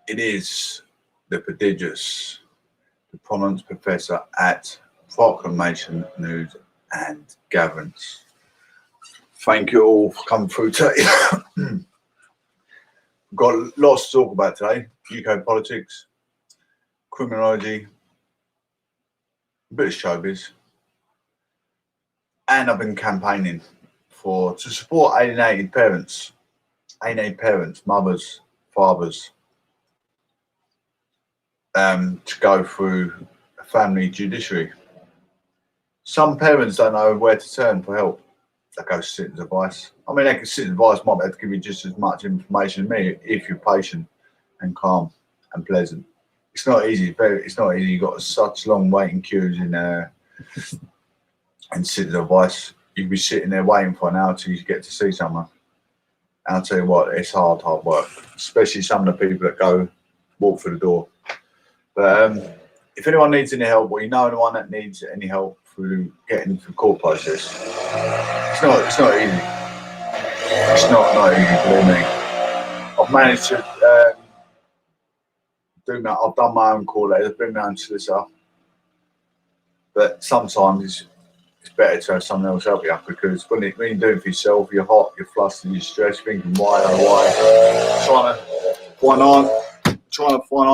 It is the Prodigious, the prominent professor at Proclamation, News and Gatherence. Thank you all for coming through today. We've got lots to talk about today. UK politics, criminology, a bit of showbiz, and I've been campaigning to support alienated parents, mothers, fathers, to go through a family judiciary. Some parents don't know where to turn for help. They go to citizens' advice. I mean, they can citizens' advice might be able to give you just as much information as me if you're patient and calm and pleasant. It's not easy. It's not easy. You've got such long waiting queues in citizens' advice. You can be sitting there waiting for an hour till you get to see someone. And I'll tell you what, it's hard work, especially some of the people that walk through the door. But if anyone needs any help, or you know anyone that needs any help through getting through the court process, it's not easy. It's not easy, believe me. I've managed to do that. I've done my own call letters, been my own solicitor, but sometimes it's better to have someone else help you, because when you do it for yourself, you're hot, you're flustered, you're stressed, thinking why, trying to find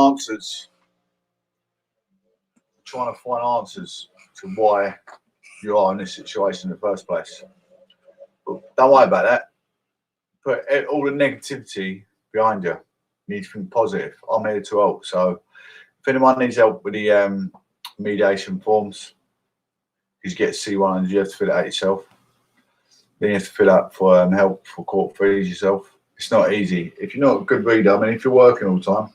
answers to why you are in this situation in the first place. But don't worry about that. Put all the negativity behind you. You need to think positive. I'm here to help. So if anyone needs help with the mediation forms, you get C100, you have to fill it out yourself. Then you have to fill out for help for court fees yourself. It's not easy. If you're not a good reader, I mean, if you're working all the time,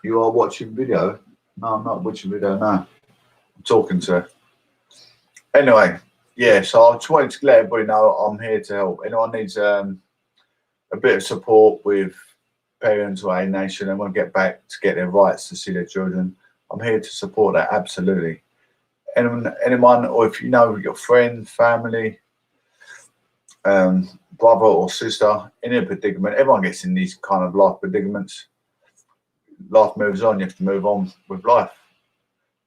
you are watching video. No, I'm not watching video, no. I'm talking to her. Anyway, yeah, so I just wanted to let everybody know I'm here to help. Anyone needs a bit of support with parents or alienation and want to get back to get their rights to see their children, I'm here to support that, absolutely. Anyone, or if you know your friend, family, brother or sister in a predicament, everyone gets in these kind of life predicaments. Life moves on, you have to move on with life.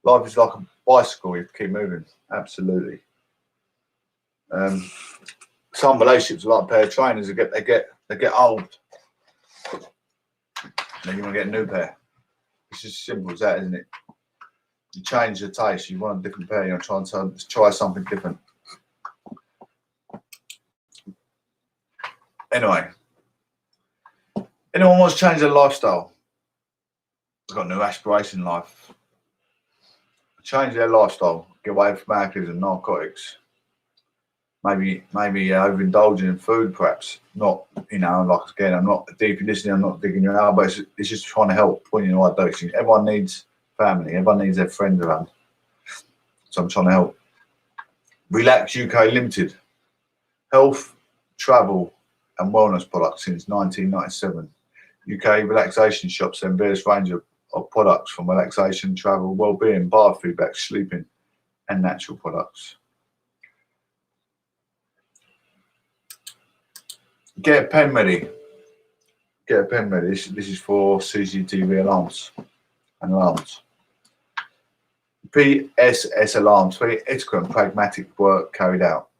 Life is like a bicycle, you have to keep moving, absolutely. Some relationships are like a pair of trainers, they get old. Then you want to get a new pair. It's just as simple as that, isn't it? You change your taste, you want a different pair, you're trying to try something different. Anyway, anyone wants to change their lifestyle? They've got a new aspiration in life. Change their lifestyle, get away from alcohol and narcotics. Maybe overindulging in food, perhaps. Not, like again, I'm not deep in listening, I'm not digging you out, but it's just trying to help, point you in the right direction. Everyone needs family, everyone needs their friends around. So I'm trying to help. Relax UK Limited. Health, travel and wellness products since 1997. UK relaxation shops and various range of products from relaxation, travel, well-being, biofeedback, sleeping and natural products. Get a pen ready. Get a pen ready. This is for CCTV alarms and alarms. PSS alarms, very ethical and pragmatic work carried out.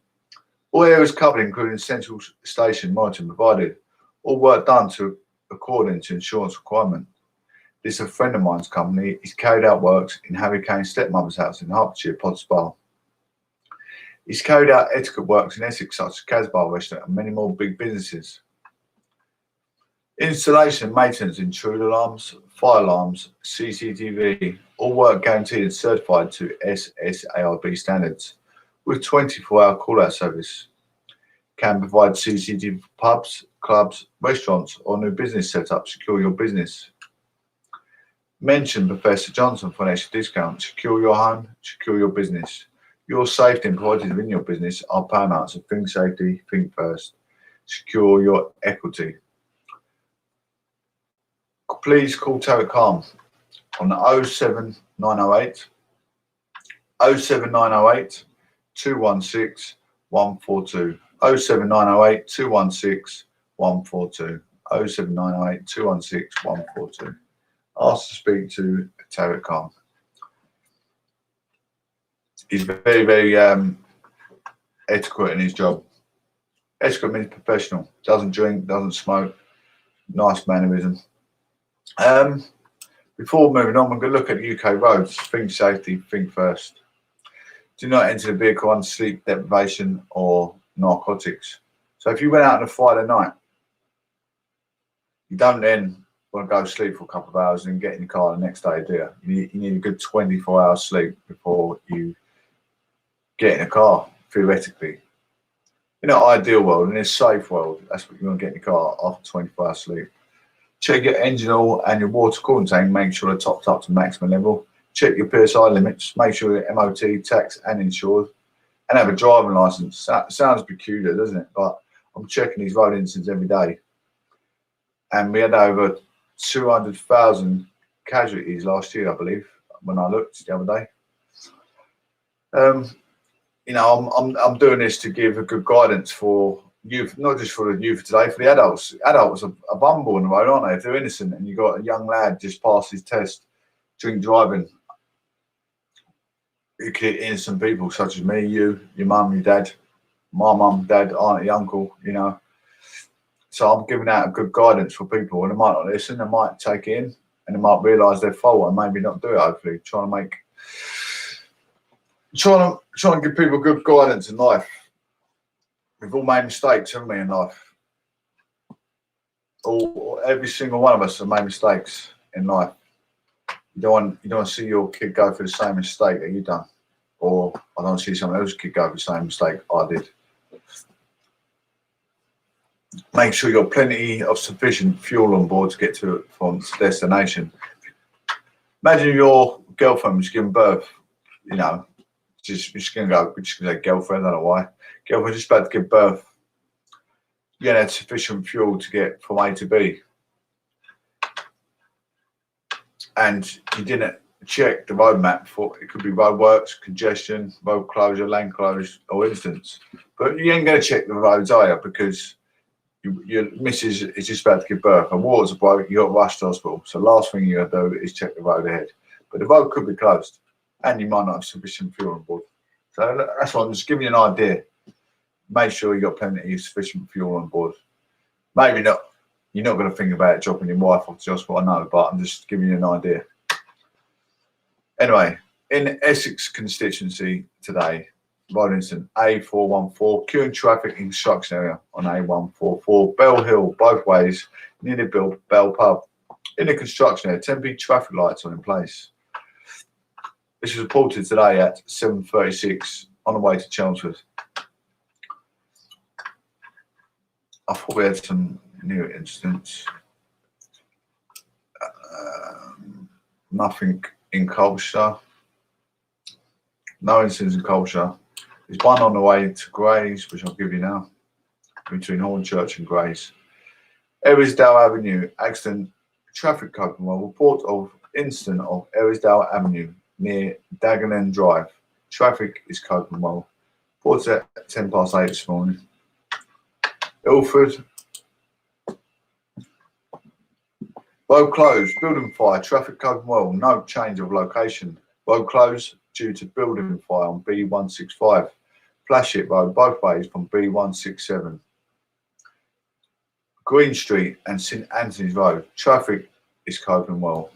All areas covered, including central station monitoring provided. All work done according to insurance requirement. This is a friend of mine's company. He's carried out works in Harry Kane's stepmother's house in Hertfordshire, Pottsbar. He's carried out etiquette works in Essex, such as Casbah Restaurant and many more big businesses. Installation and maintenance, intruder alarms, fire alarms, CCTV, all work guaranteed and certified to SSARB standards, with 24-hour call-out service. Can provide CCTV for pubs, clubs, restaurants, or new business setups. Secure your business. Mention Professor Johnson for an extra discount. Secure your home, secure your business. Your safety and priorities within your business are paramount, so think safety, think first. Secure your equity. Please call Tarek Khan on the 07908 216 142. 07908 216 142. 0798 216 142. Ask to speak to Tarek Khan. He's very, very etiquette in his job. Etiquette means professional. Doesn't drink, doesn't smoke. Nice mannerism. Before moving on, we're going to look at UK roads. Think safety, think first. Do not enter the vehicle under sleep deprivation or narcotics. So if you went out on a Friday night, you don't then want to go to sleep for a couple of hours and get in the car the next day, do you? You need a good 24 hours sleep before you get in a car, theoretically. In an ideal world, in a safe world, that's what you want to get in the car after 24 hours sleep. Check your engine oil and your water coolant tank, make sure they're topped up to maximum level. Check your PSI limits, make sure you're MOT, tax and insured, and have a driving licence. That sounds peculiar, doesn't it? But I'm checking these road incidents every day. And we had over 200,000 casualties last year, I believe, when I looked the other day. You know, I'm doing this to give a good guidance for youth, not just for the youth today, for the adults. Adults are bumble on the road, aren't they? If they're innocent and you've got a young lad just passed his test, drink driving, you could hit innocent people such as me, you, your mum, your dad, my mum, dad, auntie, uncle, you know. So I'm giving out a good guidance for people, and they might not listen, they might take it in, and they might realise their fault and maybe not do it, hopefully. Trying to give people good guidance in life. We've all made mistakes, haven't we, in life? Every single one of us have made mistakes in life. You don't want to see your kid go through the same mistake that you've done, or I don't want to see someone else's kid go through the same mistake I did. Make sure you've got plenty of sufficient fuel on board to get to from destination. Imagine your girlfriend was giving birth, you know, just going to say girlfriend, I don't know why. Girlfriend just about to give birth. You had sufficient fuel to get from A to B. And you didn't check the road map for it could be road works, congestion, road closure, lane closure, or incidents. But you ain't going to check the roads, are you? Because your missus is just about to give birth and waters are broke, you got rushed to hospital. So last thing you got to do is check the road ahead. But the road could be closed and you might not have sufficient fuel on board. So that's why I'm just giving you an idea. Make sure you got plenty of sufficient fuel on board. Maybe not. You're not going to think about dropping your wife off to the hospital, I know, but I'm just giving you an idea. Anyway, in Essex constituency today, road incident A414, queuing traffic in construction area on A144, Bell Hill, both ways, near the Bell Pub. In the construction area, temporary traffic lights are in place. This was reported today at 7:36 on the way to Chelmsford. I thought we had some new incidents. Nothing in Colchester. No incidents in Colchester. There's one on the way to Grays, which I'll give you now, between Hornchurch and Grays. Erisdale Avenue, accident, traffic coping well. Report of incident of Erisdale Avenue near Dagenham Drive. Traffic is coping well. Reported at 8:10 this morning. Ilford. Road closed, building fire, traffic coping well, no change of location. Road closed due to building fire on B165. Flashit Road, both ways from B167. Green Street and St Anthony's Road, traffic is coping well.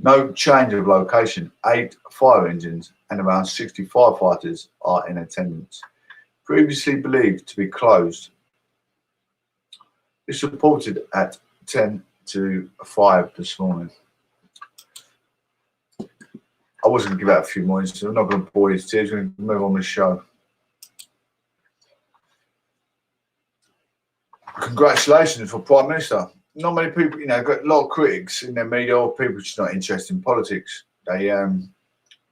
No change of location. 8 fire engines and around 60 firefighters are in attendance. Previously believed to be closed. This reported at 10 to 5 this morning. I was going to give out a few more instances. I'm not going to bore you to tears. We're going to move on with the show. Congratulations for Prime Minister. Not many people, you know, got a lot of critics in their media or people just not interested in politics. They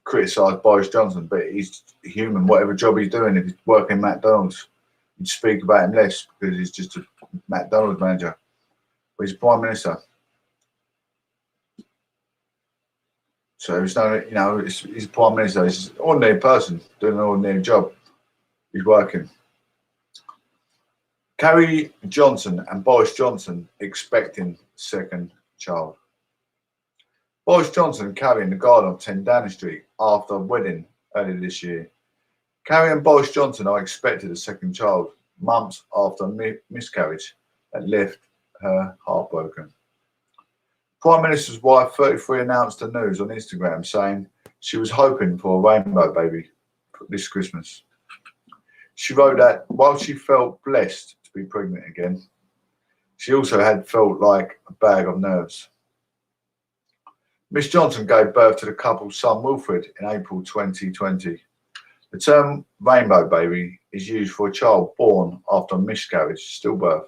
criticise Boris Johnson, but he's human, whatever job he's doing. If he's working in McDonald's, you'd speak about him less because he's just a McDonald's manager. But he's Prime Minister. So it's no, you know, he's a Prime Minister. He's an ordinary person doing an ordinary job. He's working. Carrie Johnson and Boris Johnson expecting second child. Boris Johnson and Carrie in the garden of 10 Downing Street after a wedding earlier this year. Carrie and Boris Johnson are expected a second child months after a miscarriage that left her heartbroken. Prime Minister's wife, 33, announced the news on Instagram, saying she was hoping for a rainbow baby this Christmas. She wrote that while she felt blessed to be pregnant again, she also had felt like a bag of nerves. Miss Johnson gave birth to the couple's son Wilfred in April 2020. The term rainbow baby is used for a child born after a miscarriage, stillbirth,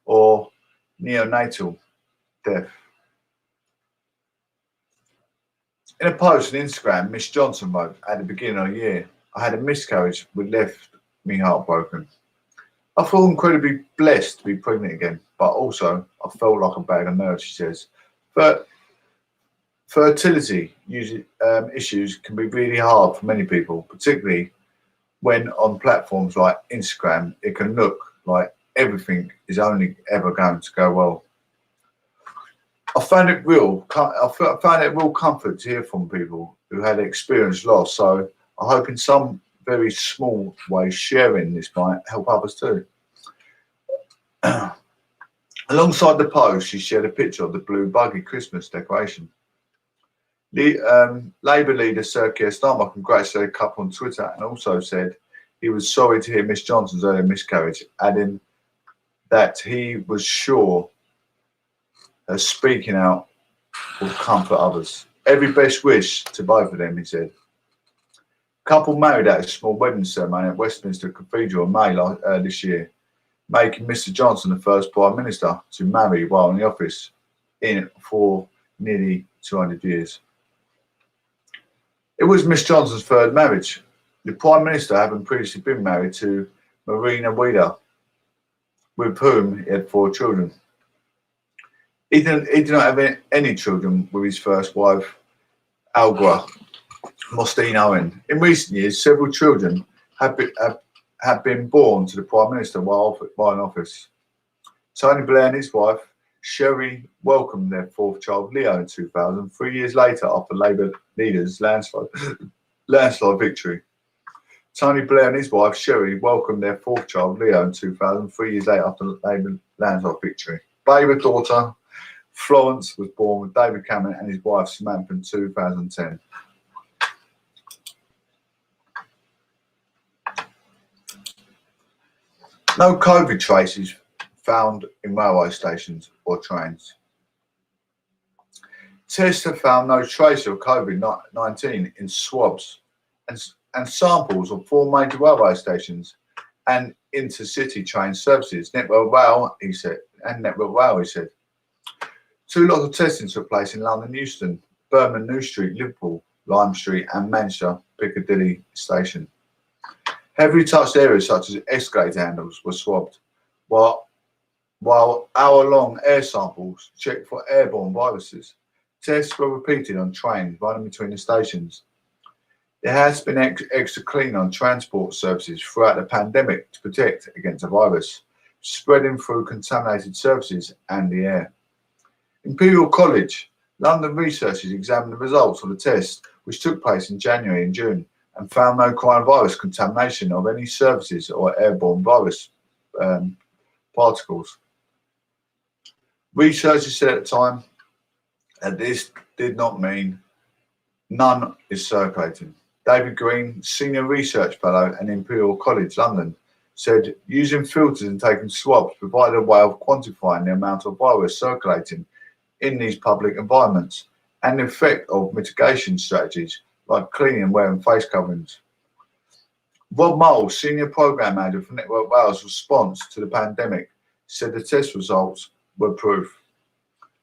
or neonatal death. In a post on Instagram, Miss Johnson wrote, at the beginning of the year, I had a miscarriage which left me heartbroken. I feel incredibly blessed to be pregnant again, but also I felt like a bag of nerves, she says. But fertility issues can be really hard for many people, particularly when on platforms like Instagram, it can look like everything is only ever going to go well. I found it real comfort to hear from people who had experienced loss. So I hope in some very small way sharing this might help others too. Alongside the post, she shared a picture of the blue buggy Christmas decoration. Labour leader Sir Keir Starmer congratulated the couple on Twitter and also said he was sorry to hear Miss Johnson's earlier miscarriage, adding that he was sure her speaking out will comfort others. Every best wish to both of them, he said. Couple married at a small wedding ceremony at Westminster Cathedral in May this year, making Mr Johnson the first Prime Minister to marry while in the office for nearly 200 years. It was Miss Johnson's third marriage, the Prime Minister having previously been married to Marina Weeder, with whom he had 4 children. He did not have any children with his first wife, Algra Mostine Owen. In recent years, several children have been born to the Prime Minister while in office. Tony Blair and his wife, Sherry, welcomed their 4th child, Leo, in 2000, 3 years later after Labour leaders' landslide victory. Tony Blair and his wife, Sherry, welcomed their 4th child, Leo, in 2000, 3 years later after Labour landslide victory. Baby daughter Florence was born with David Cameron and his wife Samantha in 2010. No COVID traces found in railway stations or trains. Tests have found no trace of COVID-19 in swabs and samples of 4 major railway stations and intercity train services. Network Rail, he said. 2 lots of testing took place in London Euston, Birmingham New Street, Liverpool, Lime Street and Manchester Piccadilly Station. Heavily touched areas such as escalator handles were swabbed, while hour-long air samples checked for airborne viruses. Tests were repeated on trains running between the stations. There has been extra cleaning on transport services throughout the pandemic to protect against the virus, spreading through contaminated surfaces and the air. Imperial College London researchers examined the results of the tests, which took place in January and June, and found no coronavirus contamination of any surfaces or airborne virus particles. Researchers said at the time that this did not mean none is circulating. David Green, Senior Research Fellow at Imperial College London, said using filters and taking swabs provided a way of quantifying the amount of virus circulating in these public environments and the effect of mitigation strategies like cleaning and wearing face coverings. Rob Mole, Senior Programme Manager for Network Rail's response to the pandemic, said the test results were proof.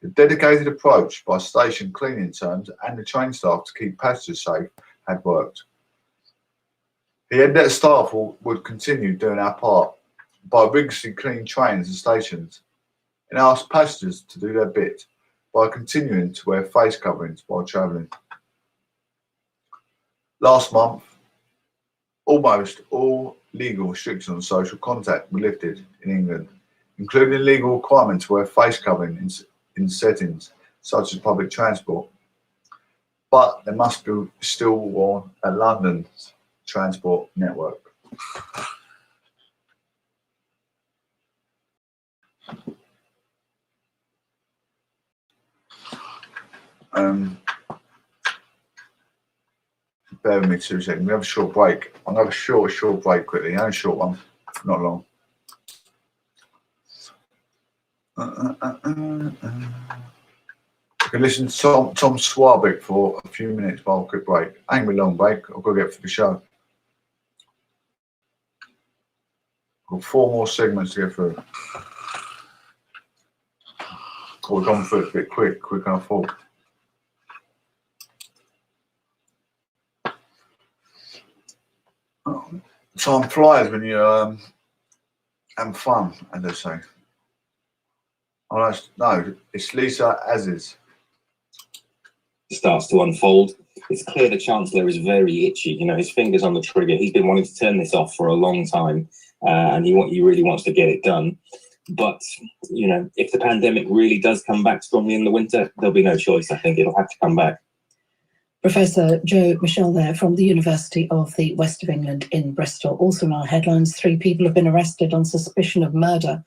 The dedicated approach by station cleaning terms and the train staff to keep passengers safe had worked. He said that staff would continue doing our part by rigorously cleaning trains and stations and asked passengers to do their bit by continuing to wear face coverings while travelling. Last month, almost all legal restrictions on social contact were lifted in England, including legal requirements to wear face covering in settings such as public transport. But there must be still worn at London's transport network. Bear with me 2 seconds. We have a short break. I'm going to have a short break quickly. Only a short one, not long. You can listen to Tom Swarbrick for a few minutes while a quick break. Ain't a long break. I've got to get for the show. Got 4 more segments to get through. We're going through it a bit quick and I thought. Time flies when you're having fun, as they say. Oh, no, it's Lisa Aziz. Starts to unfold. It's clear the Chancellor is very itchy. You know, his finger's on the trigger. He's been wanting to turn this off for a long time, and he really wants to get it done. But, you know, if the pandemic really does come back strongly in the winter, there'll be no choice. I think it'll have to come back. Professor Joe Michel there from the University of the West of England in Bristol. Also in our headlines, 3 people have been arrested on suspicion of murder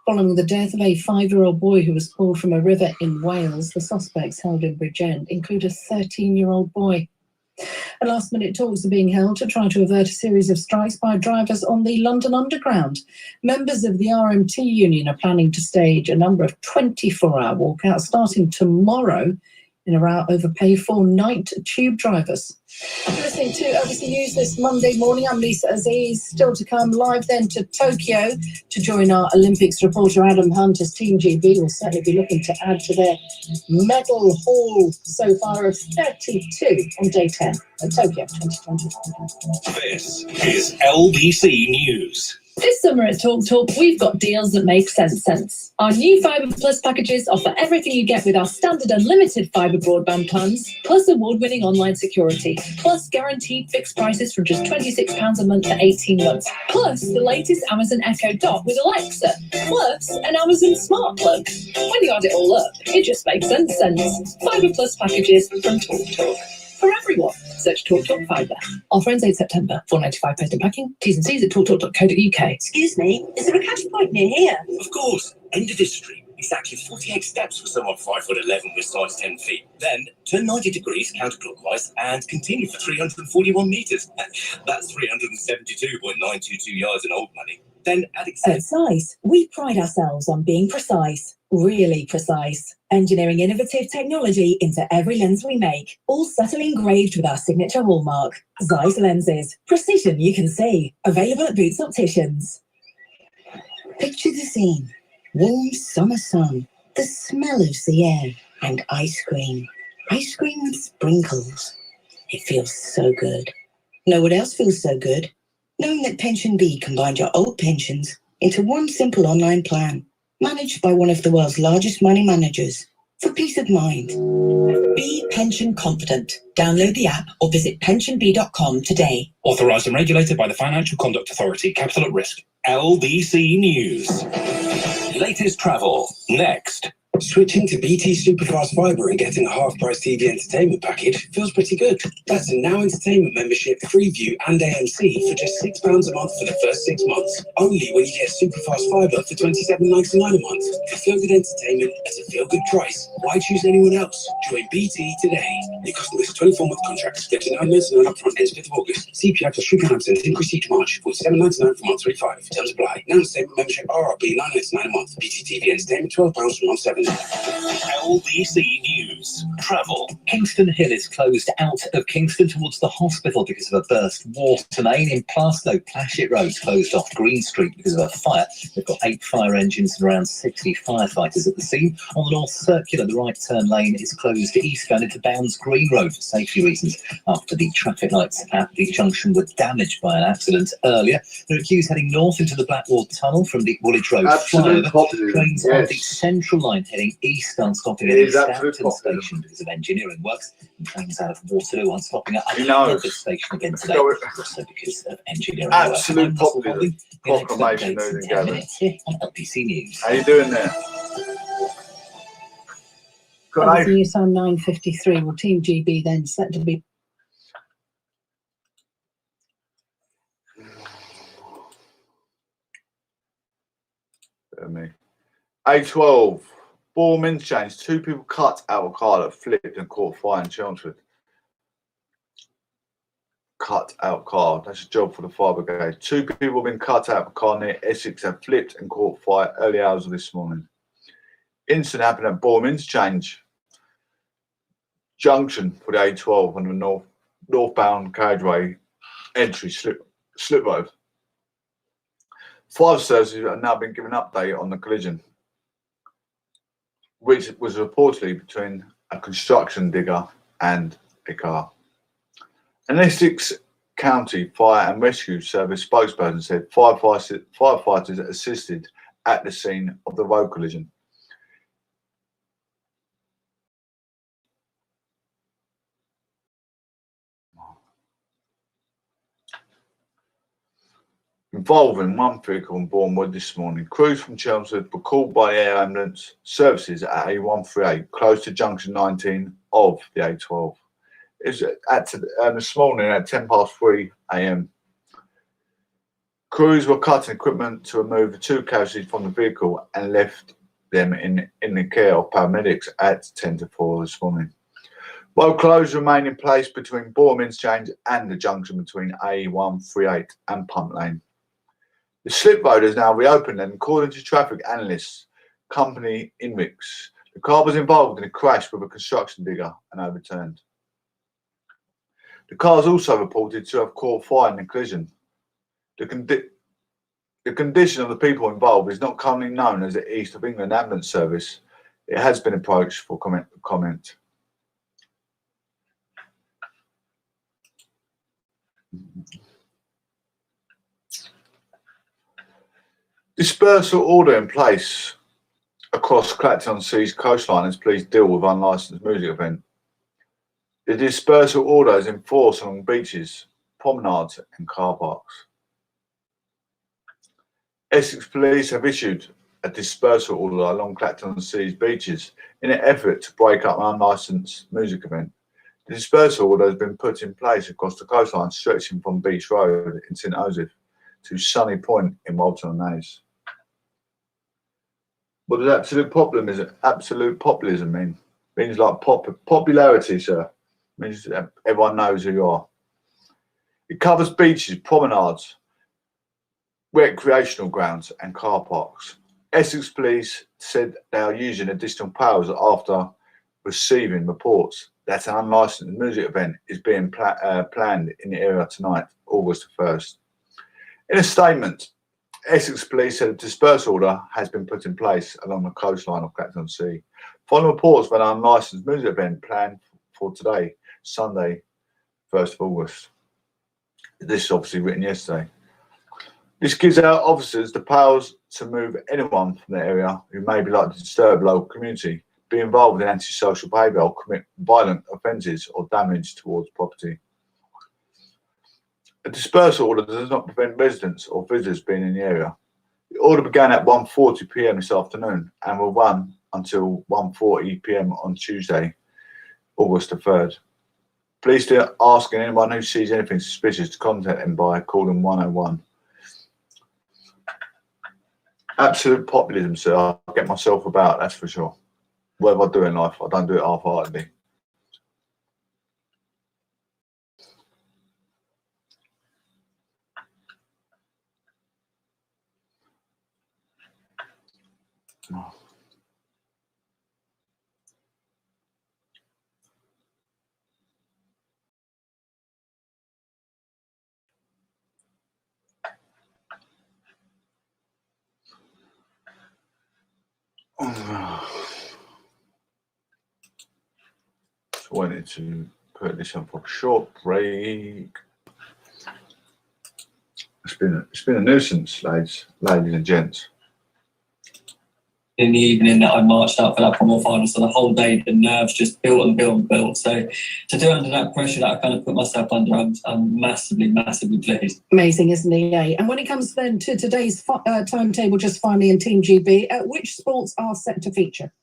following the death of a 5-year-old boy who was pulled from a river in Wales. The suspects held in Bridgend include a 13-year-old boy. And last-minute talks are being held to try to avert a series of strikes by drivers on the London Underground. Members of the RMT union are planning to stage a number of 24-hour walkouts starting tomorrow in a row over pay for night tube drivers. You're listening to ABC News this Monday morning. I'm Lisa Aziz. Still to come, live then to Tokyo to join our Olympics reporter Adam Hunt as Team GB will certainly be looking to add to their medal haul so far of 32 on day 10 at Tokyo 2020. This is LBC News. This summer at TalkTalk, we've got deals that make sense. Our new Fibre Plus packages offer everything you get with our standard unlimited fibre broadband plans, plus award-winning online security, plus guaranteed fixed prices from just £26 a month for 18 months, plus the latest Amazon Echo Dot with Alexa, plus an Amazon Smart Plug. When you add it all up, it just makes sense. Fibre Plus packages from TalkTalk. For everyone. Search TalkTalk Fibre. Offer ends 8 September. £4.95 post and packing. T's and C's at talktalk.co.uk. Excuse me, is there a cash point near here? Of course, end of this street. Exactly 48 steps for someone 5'11" with size 10 feet. Then turn 90 degrees counterclockwise and continue for 341 metres. That's 372.922 yards in old money. Then add At Zeiss, we pride ourselves on being precise. Really precise. Engineering innovative technology into every lens we make, all subtly engraved with our signature hallmark. Zeiss lenses. Precision you can see. Available at Boots Opticians. Picture the scene. Warm summer sun, the smell of the air, and ice cream. Ice cream with sprinkles. It feels so good. Know what else feels so good? Knowing that Pension B combined your old pensions into one simple online plan, managed by one of the world's largest money managers, for peace of mind. Be pension confident. Download the app or visit pensionb.com today. Authorised and regulated by the Financial Conduct Authority. Capital at risk. LBC News. Latest travel. Next. Switching to BT Superfast Fibre and getting a half-price TV entertainment package feels pretty good. That's a Now Entertainment membership, Freeview and AMC for just £6 a month for the first 6 months. Only when you get Superfast Fibre for £27.99 a month. For feel-good entertainment at a feel-good price, why choose anyone else? Join BT today. Your customers 24-month contracts. Get to £9.99 upfront ends 5th of August. CPI plus £3 increase each March. £47.99 for month 35. Terms apply. Now Entertainment membership RRB £9.99 a month. BT TV entertainment £12 for month 7. LBC News. Travel. Kingston Hill is closed out of Kingston towards the hospital because of a burst water main. In Plaistow, Plashet Road's closed off Green Street because of a fire. They've got 8 fire engines and around 60 firefighters at the scene. On the North Circular, the right turn lane is closed eastbound into Bounds Green Road for safety reasons after the traffic lights at the junction were damaged by an accident earlier. There are queues heading north into the Blackwall Tunnel from the Woolwich Road flyover. Trains on the Central Line heading east on stopping at East Hampton station because of engineering works, and trains out of Waterloo aren't stopping at He knows. Ilford station again today, So also because of engineering absolute work. I'm Russell populism. Holding. The next Proclamation updates in news and 10 minutes here on LPC News. How you doing there? Everything you sound 9:53. Well, Team GB then set to be. Me. A12. Ball men's change. 2 people cut out of a car that flipped and caught fire in Chelmsford. Cut out car. That's a job for the fire brigade. 2 people have been cut out of a car near Essex and flipped and caught fire early hours of this morning. Incident happened at Ball Change junction for the A12 on the northbound carriageway entry slip road. Fire services have now been given an update on the collision, which was reportedly between a construction digger and a car. An Essex County Fire and Rescue Service spokesperson said firefighters assisted at the scene of the road collision. Involving 1 vehicle in Bournemouth this morning. Crews from Chelmsford were called by air ambulance services at A138, close to junction 19 of the A12. It was this morning at 3:10 a.m. Crews were cutting equipment to remove the 2 casualties from the vehicle and left them in the care of paramedics at 3:50 this morning. Road closures remain in place between Bournemouth Change and the junction between A138 and Pump Lane. The slip road is now reopened, and according to traffic analysts company Inrix, the car was involved in a crash with a construction digger and overturned. The car is also reported to have caught fire in the collision. The condition of the people involved is not currently known as the East of England Ambulance Service. It has been approached for comment. Dispersal order in place across Clacton-on-Sea's coastline as police deal with unlicensed music event. The dispersal order is enforced along beaches, promenades and car parks. Essex police have issued a dispersal order along Clacton-on-Sea's beaches in an effort to break up an unlicensed music event. The dispersal order has been put in place across the coastline stretching from Beach Road in St Joseph to Sunny Point in Walton-on-Naze. What does absolute populism mean? It means like popularity, sir. It means that everyone knows who you are. It covers beaches, promenades, recreational grounds and car parks. Essex police said they are using additional powers after receiving reports that an unlicensed music event is being planned in the area tonight, August 1st. In a statement, Essex police said a dispersal order has been put in place along the coastline of Clacton-on-Sea, following reports of an unlicensed music event planned for today, Sunday, 1st of August. This is obviously written yesterday. This gives our officers the powers to move anyone from the area who may be likely to disturb the local community, be involved in antisocial behaviour or commit violent offences or damage towards property. A dispersal order does not prevent residents or visitors being in the area. The order began at 1:40 p.m. this afternoon and will run until 1:40 p.m. on Tuesday, August the 3rd. Please do asking anyone who sees anything suspicious to contact them by calling 101. Absolute populism, sir. I'll get myself about, that's for sure. Whatever I do in life, I don't do it half-heartedly. Just wanted to put this on for a short break. It's been a nuisance, ladies and gents. in the evening that I marched out for that promo final. So the whole day, the nerves just built and built and built. So to do it under that pressure that I kind of put myself under, I'm massively, massively pleased. Amazing, isn't he? And when it comes then to today's timetable, just finally in Team GB, which sports are set to feature?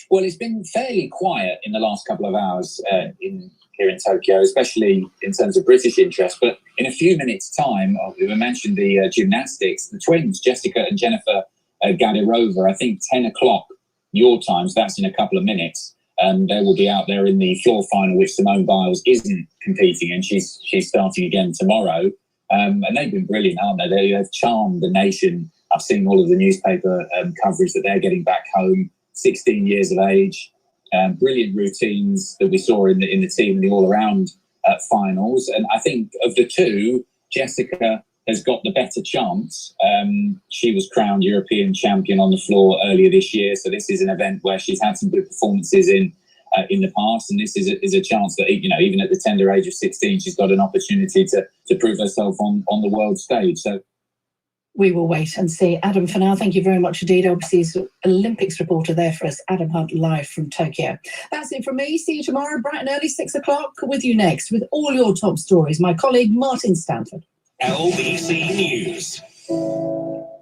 Well, it's been fairly quiet in the last couple of hours here in Tokyo, especially in terms of British interest. But in a few minutes' time, we mentioned the gymnastics, the twins, Jessica and Jennifer Gadirova, I think 10 o'clock your time, so that's in a couple of minutes. They will be out there in the floor final, which Simone Biles isn't competing in. She's starting again tomorrow. And they've been brilliant, aren't they? They've charmed the nation. I've seen all of the newspaper coverage that they're getting back home, 16 years of age. Brilliant routines that we saw in the team in the all-around finals. And I think of the two, Jessica has got the better chance. She was crowned European champion on the floor earlier this year, so this is an event where she's had some good performances in the past, and this is a chance that, you know, even at the tender age of 16, she's got an opportunity to prove herself on the world stage. So we will wait and see. Adam, for now, thank you very much indeed. Obviously, he's Olympics reporter there for us, Adam Hunt, live from Tokyo. That's it from me. See you tomorrow, bright and early, 6 o'clock, with you next, with all your top stories. My colleague, Martin Stanford. LBC News.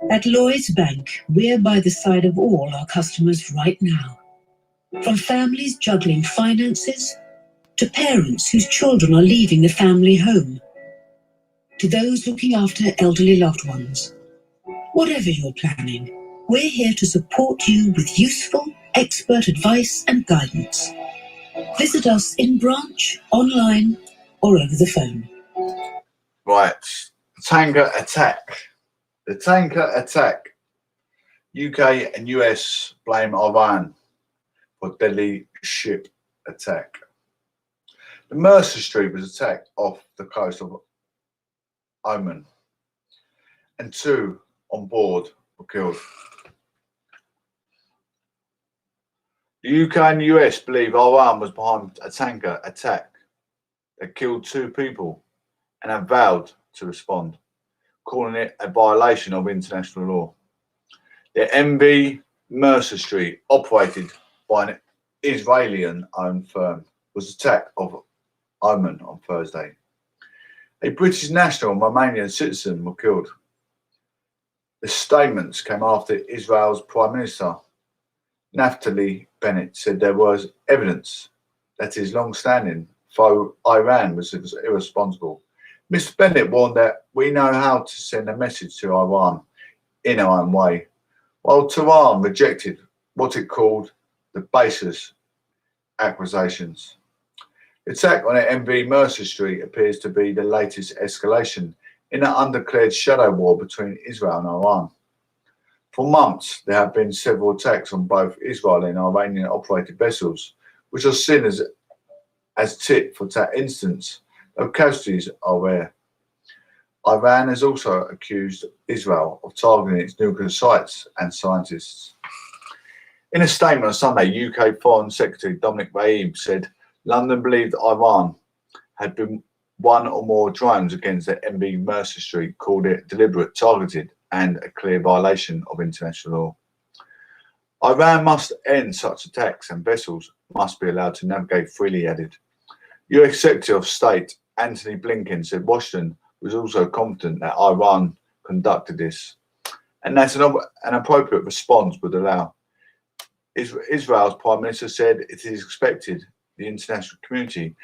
At Lloyds Bank, we're by the side of all our customers right now. From families juggling finances, to parents whose children are leaving the family home, to those looking after elderly loved ones. Whatever you're planning, we're here to support you with useful, expert advice and guidance. Visit us in branch, online, or over the phone. Right, tanker attack. The tanker attack. UK and US blame Iran for deadly ship attack. The Mercer Street was attacked off the coast of Oman, and 2 on board were killed. The UK and the US believe Iran was behind a tanker attack that killed 2 people and have vowed to respond, calling it a violation of international law. The MV Mercer Street, operated by an Israeli-owned firm, was attacked off Oman on Thursday. A British national and Romanian citizen were killed. The statements came after Israel's Prime Minister, Naftali Bennett, said there was evidence that his long-standing foe, Iran, was irresponsible. Mr. Bennett warned that we know how to send a message to Iran in our own way, while Tehran rejected what it called the baseless accusations. The attack on MV Mercer Street appears to be the latest escalation in an undeclared shadow war between Israel and Iran. For months, there have been several attacks on both Israeli and Iranian-operated vessels, which are seen as tit-for-tat incidents, though casualties are rare. Iran has also accused Israel of targeting its nuclear sites and scientists. In a statement on Sunday, UK Foreign Secretary Dominic Raab said London believed Iran had been 1 or more drones against the MV Mercer Street, called it deliberate, targeted, and a clear violation of international law. Iran must end such attacks and vessels must be allowed to navigate freely, added. US Secretary of State Anthony Blinken said Washington was also confident that Iran conducted this, and that an appropriate response would allow. Israel's Prime Minister said it is expected the international community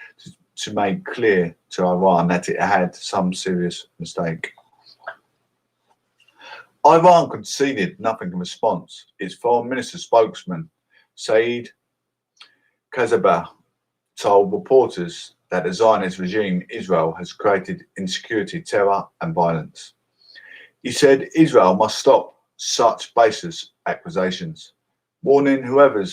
to make clear to Iran that it had some serious mistake. Iran conceded nothing in response. Its foreign minister spokesman, Saeed Kazabah, told reporters that the Zionist regime Israel has created insecurity, terror and violence. He said Israel must stop such baseless accusations, warning whoever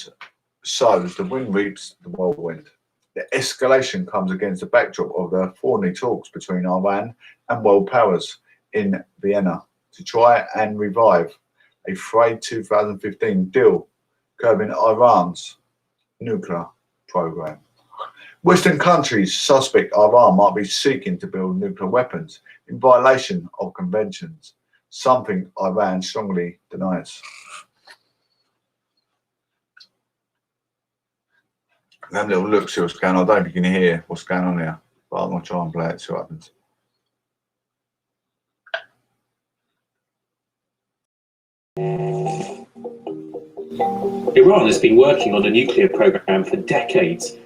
sows the wind reaps the whirlwind. The escalation comes against the backdrop of the thorny talks between Iran and world powers in Vienna to try and revive a frayed 2015 deal curbing Iran's nuclear program. Western countries suspect Iran might be seeking to build nuclear weapons in violation of conventions, something Iran strongly denies. Have a little look, see what's going on. I don't know if you can hear what's going on here, but I'm going to try and play it, see what happens. Iran has been working on a nuclear program for decades.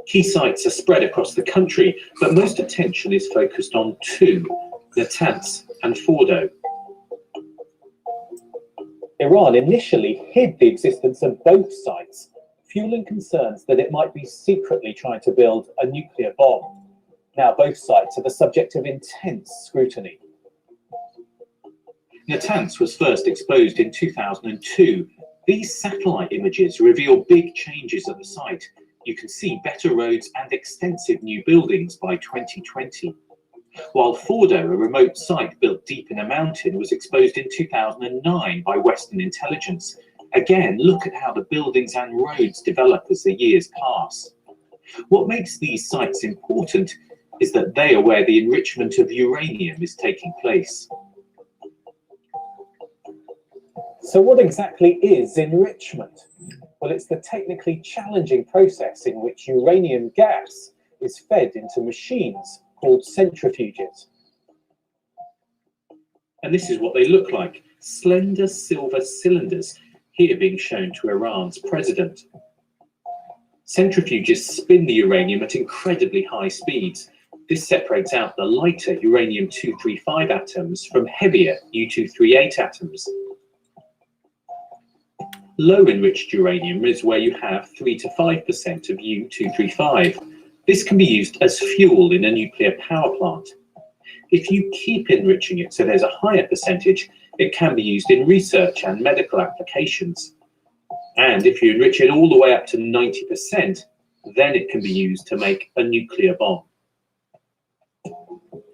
Key sites are spread across the country, but most attention is focused on two, Natanz and Fordo. Iran initially hid the existence of both sites, fueling concerns that it might be secretly trying to build a nuclear bomb. Now both sites are the subject of intense scrutiny. Natanz was first exposed in 2002. These satellite images reveal big changes at the site. You can see better roads and extensive new buildings by 2020. While Fordo, a remote site built deep in a mountain, was exposed in 2009 by Western intelligence. Again, look at how the buildings and roads develop as the years pass. What makes these sites important is that they are where the enrichment of uranium is taking place. So what exactly is enrichment? Well, it's the technically challenging process in which uranium gas is fed into machines called centrifuges. And this is what they look like, slender silver cylinders, here being shown to Iran's president. Centrifuges spin the uranium at incredibly high speeds. This separates out the lighter uranium-235 atoms from heavier U-238 atoms. Low enriched uranium is where you have 3 to 5% of U-235. This can be used as fuel in a nuclear power plant. If you keep enriching it so there's a higher percentage, it can be used in research and medical applications. And if you enrich it all the way up to 90%, then it can be used to make a nuclear bomb.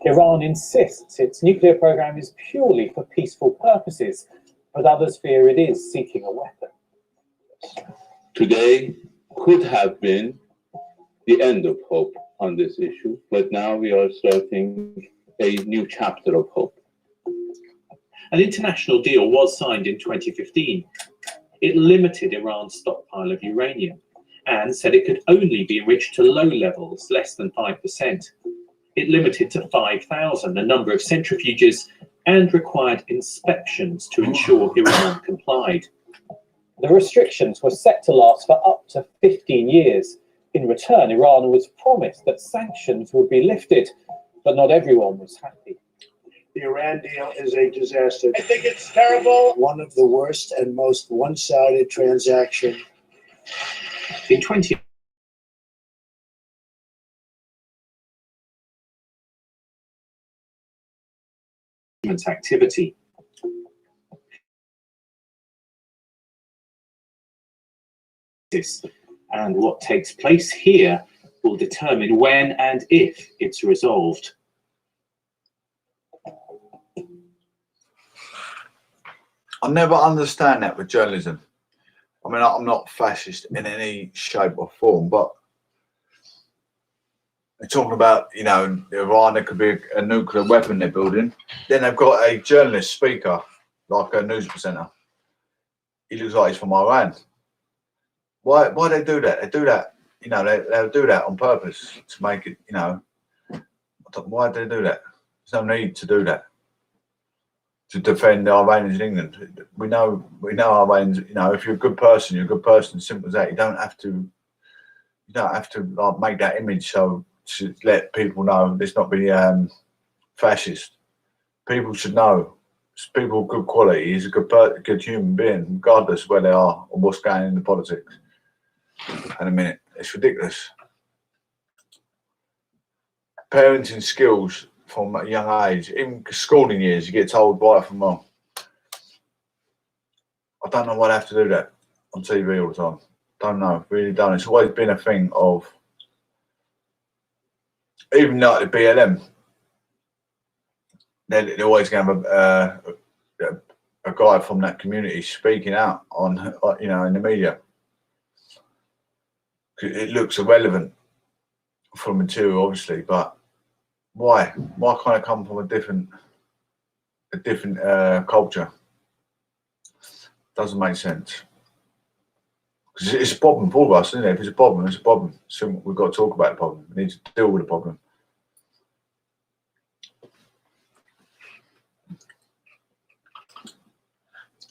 Iran insists its nuclear program is purely for peaceful purposes, but others fear it is seeking a weapon. Today could have been the end of hope on this issue, but now we are starting a new chapter of hope. An international deal was signed in 2015. It limited Iran's stockpile of uranium and said it could only be enriched to low levels, less than 5%. It limited to 5,000 the number of centrifuges and required inspections to ensure Iran complied. The restrictions were set to last for up to 15 years. In return, Iran was promised that sanctions would be lifted, but not everyone was happy. The Iran deal is a disaster. I think it's terrible. One of the worst and most one-sided transactions. In 20 activity. And what takes place here will determine when and if it's resolved. I never understand that with journalism. I mean, I'm not fascist in any shape or form, but they're talking about, you know, Iran, there could be a nuclear weapon they're building. Then they've got a journalist speaker, like a news presenter. He looks like he's from Iran. Why they do that? They do that, you know, they'll do that on purpose to make it, you know. Why do they do that? There's no need to do that. To defend the Iranians in England. We know Iranians, you know, if you're a good person, you're a good person, simple as that. You don't have to like make that image so to let people know let's not be fascist. People should know. People of good quality. He's a good human being, regardless of where they are or what's going on in the politics. In a minute, it's ridiculous. Parenting skills from a young age, even schooling years, you get told right from wrong. I don't know why they have to do that on TV all the time. Don't know, really don't. It's always been a thing of, even like the BLM, they're always going to have a guy from that community speaking out on, you know, in the media. It looks irrelevant for material, obviously, but why? Why can't it come from a different culture? Doesn't make sense. Because it's a problem for all of us, isn't it? If it's a problem, it's a problem. So we've got to talk about the problem. We need to deal with the problem.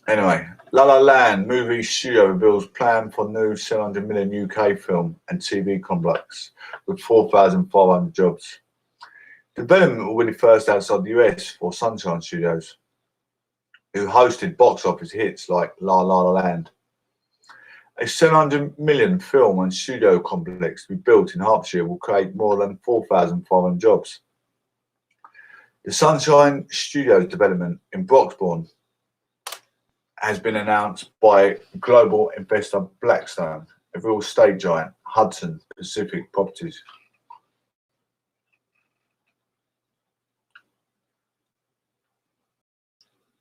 Anyway, La La Land movie studio reveals plan for new 700 million UK film and TV complex with 4,500 jobs. Development will be the first outside the US for Sunshine Studios, who hosted box office hits like La La Land. A 700 million film and studio complex to be built in Hertfordshire will create more than 4,500 jobs. The Sunshine Studios development in Broxbourne has been announced by global investor Blackstone, a real estate giant, Hudson Pacific Properties.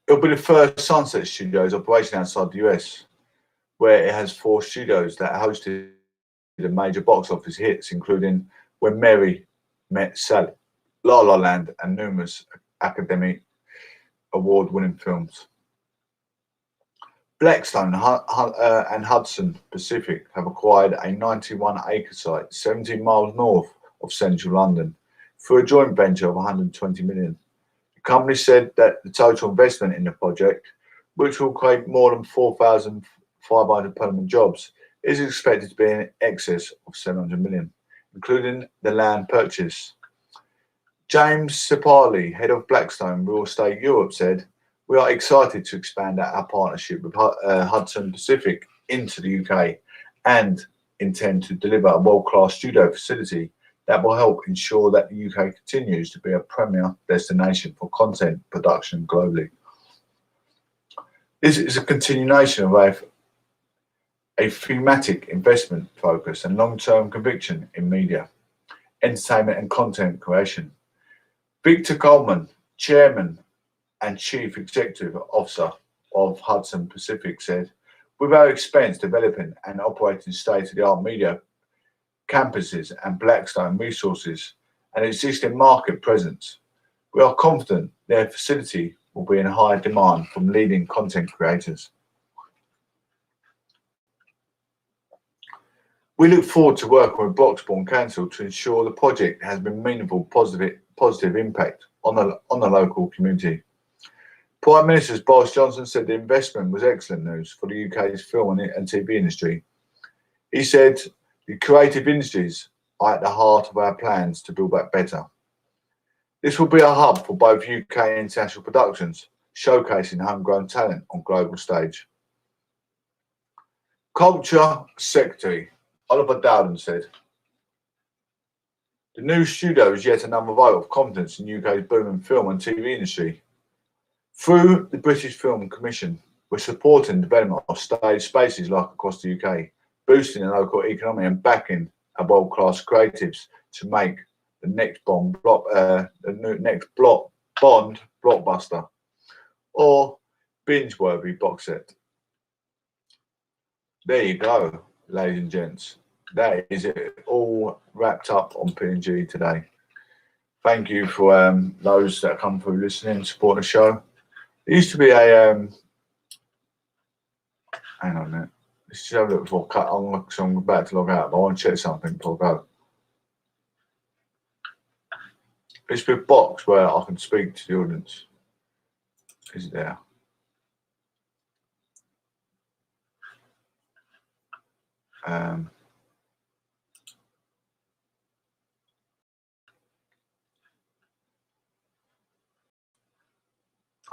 It will be the first Sunset Studios operation outside the US, where it has 4 studios that hosted the major box office hits, including When Mary Met Sally, La La Land, and numerous Academy Award-winning films. Blackstone and Hudson Pacific have acquired a 91-acre site 17 miles north of central London through a joint venture of 120 million. The company said that the total investment in the project, which will create more than 4,500 permanent jobs, is expected to be in excess of 700 million, including the land purchase. James Sipali, head of Blackstone Real Estate Europe, said, "We are excited to expand our partnership with Hudson Pacific into the UK and intend to deliver a world-class studio facility that will help ensure that the UK continues to be a premier destination for content production globally." This is a continuation of a thematic investment focus and long-term conviction in media, entertainment and content creation. Victor Goldman, Chairman and Chief Executive Officer of Hudson Pacific, said, "With our experience developing and operating state-of-the-art media campuses and Blackstone resources and existing market presence, we are confident their facility will be in high demand from leading content creators." We look forward to working with Broxbourne Council to ensure the project has been meaningful positive impact on the local community. Prime Minister Boris Johnson said the investment was excellent news for the UK's film and TV industry. He said, "The creative industries are at the heart of our plans to build back better. This will be a hub for both UK and international productions, showcasing homegrown talent on global stage." Culture Secretary Oliver Dowden said, "The new studio is yet another vote of confidence in UK's booming film and TV industry. Through the British Film Commission, we're supporting development of stage spaces like across the UK, boosting the local economy and backing our world-class creatives to make the next Bond blockbuster or binge-worthy box set." There you go, ladies and gents. That is it, all wrapped up on P&G today. Thank you for those that come through listening, support the show. There used to be a hang on a minute. Let's just have a look before I cut on, because I'm about to log out, but I want to check something before I go. There's a box where I can speak to the audience. Is it there?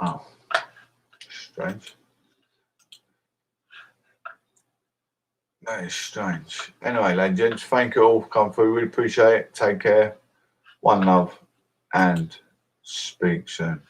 Oh, strange. That is strange. Anyway, ladies and gents, thank you all for coming through. Really appreciate it. Take care. One love and speak soon.